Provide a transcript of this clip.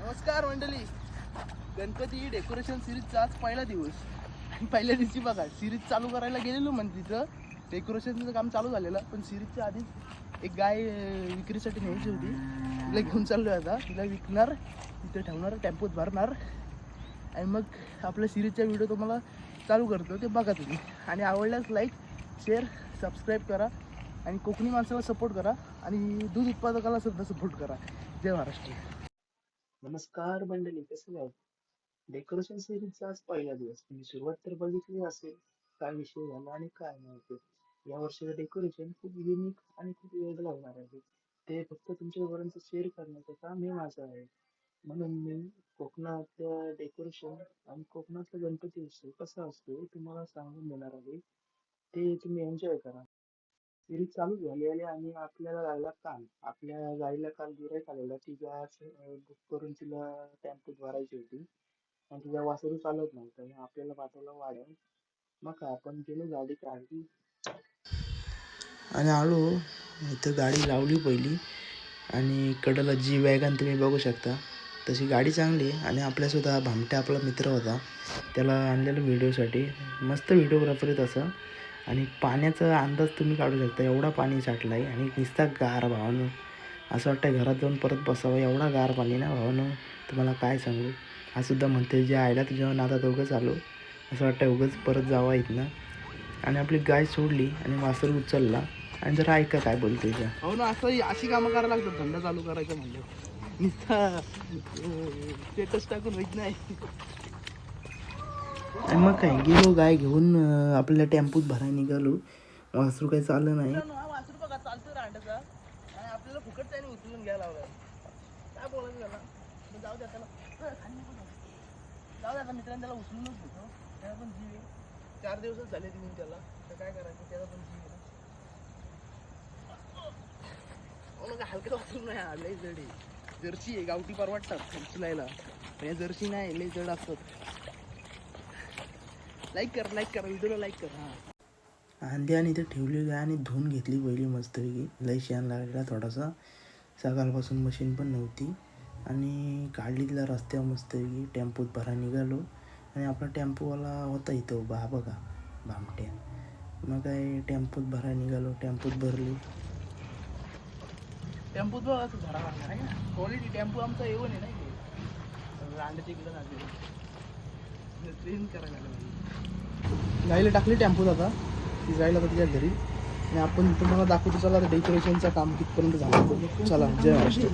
नमस्कार मंडळी. गणपती डेकोरेशन सिरीजचा आज पहिला दिवस आणि पहिल्या दिवशी बघा सिरीज चालू करायला गेलेलो म्हणजे तिथं डेकोरेशनचं काम चालू झालेलं, पण सिरीजच्या आधीच एक गाय विक्रीसाठी न्यायची होती. तिला घेऊन चाललो आता. तिला विकणार, तिथे ठेवणार, टेम्पोत भरणार आणि मग आपल्या सिरीजचा व्हिडिओ तुम्हाला चालू करतो, ते बघा तुम्ही. आणि आवडल्यास लाईक, शेअर, सबस्क्राईब करा आणि कोकणी माणसाला सपोर्ट करा आणि दूध उत्पादकाला सुद्धा सपोर्ट करा. जय महाराष्ट्र. नमस्कार मंडळी, कसं आहे? डेकोरेशन सिरीजचा आज पहिला दिवस. तुम्ही सुरुवात तर बघितली असेल, काय विषय झाला आणि काय नाही ते. या वर्षीचं डेकोरेशन खूप युनिक आणि खूप वेगळं होणार आहे. ते फक्त तुमच्यापर्यंत शेअर करण्याचं काम हे माझं आहे. म्हणून मी कोकणातलं डेकोरेशन आणि कोकणातला गणपती उत्सव कसा असतो हे तुम्हाला सांगून देणार आहे. ते तुम्ही एन्जॉय करा. सिरीज चालू झाली आणि आपल्याला लागला काल. आपल्या गाईला काल गिऱ्हाईक आलेला. ती गाय बुक करून तिला टेम्पोत भरायची होती आणि तिचा वासरू चालत नव्हता. मग आपल्याला पाठवलं वाड्यात. मग काय आपण गेलो गाडी काढली आणि आलो. इथं गाडी लावली पहिली आणि कडला जी वॅगन तुम्ही बघू शकता तशी गाडी चांगली. आणि आपल्यासुद्धा भामट्या आपला मित्र होता, त्याला आणलेलं व्हिडिओसाठी. मस्त व्हिडिओग्राफर आहे तसं. आणि पाण्याचा अंदाज तुम्ही काढू शकता, एवढा पाणी साठला आहे आणि नुसता गार भावानं. असं वाटतं घरात जाऊन परत बसावं, एवढा गार पाणी ना भावानं, तुम्हाला काय सांगू. हा सुद्धा म्हणते जे आयला तुझ्या नादात उगंच आलो, असं वाटतं उगंच परत जावा इथनं. आणि आपली गाय सोडली आणि वासरू उचलला आणि जरा ऐका काय बोलते त्या. हो ना, असं अशी कामं करायला लागतात धंदा चालू करायचं म्हणजे. नुसता स्टेटस टाकून होत नाही. आणि मग काय गेलो गाय घेऊन आपल्या टेम्पोत भरायला निघालो. वासरू काही चाललं नाही. वासरू बघा चालतो रांडाचा आणि आपल्याला फुकट त्याने उचलून घ्यायला लावलाय. काय बोलायचं त्याला, जाऊ द्या त्याला, जाऊ द्या मित्रांनी त्याला उचलूनच घेतो. त्याला पण जीव आहे. 4 दिवसच झाले तिने त्याला, तर काय करायचं, त्याला पण जीव आहे. हलकं वासरू नाही, लय जड आहे. जर्सी आहे, गावठी परवडतात उचलायला. जर्सी नाही, लय जड असतात. लाईक कर व्हिडिओला लाईक कर. हां, अंड्याने इथे ठेवली गाय आणि धुवून घेतली पहिली मस्तपैकी. लई शेण लागलेला थोडासा. सकाळपासून मशीन पण नव्हती आणि काढली तिला रस्त्यावर मस्तपैकी. टेम्पोत भरा निघालो आणि आपला टेम्पोवाला होता इथं उभा, हा बघा भामट्या. मग काय टेम्पोत भरा निघालो. टेम्पोत भरली. टेम्पोत बघा असं झरा लागणार आहे ना, क्वालिटी टेम्पो आमचा येऊन आहे नाही रांडाच्या इकडं लागले. ट्रेन करायला लागलं. गाईला टाकली टेम्पोत आता. ती जायला तर तिच्या घरी आणि आपण तुम्हाला दाखवतो. चला आता डेकोरेशनचं काम कितपर्यंत झालं. चला, जय महाराष्ट्र.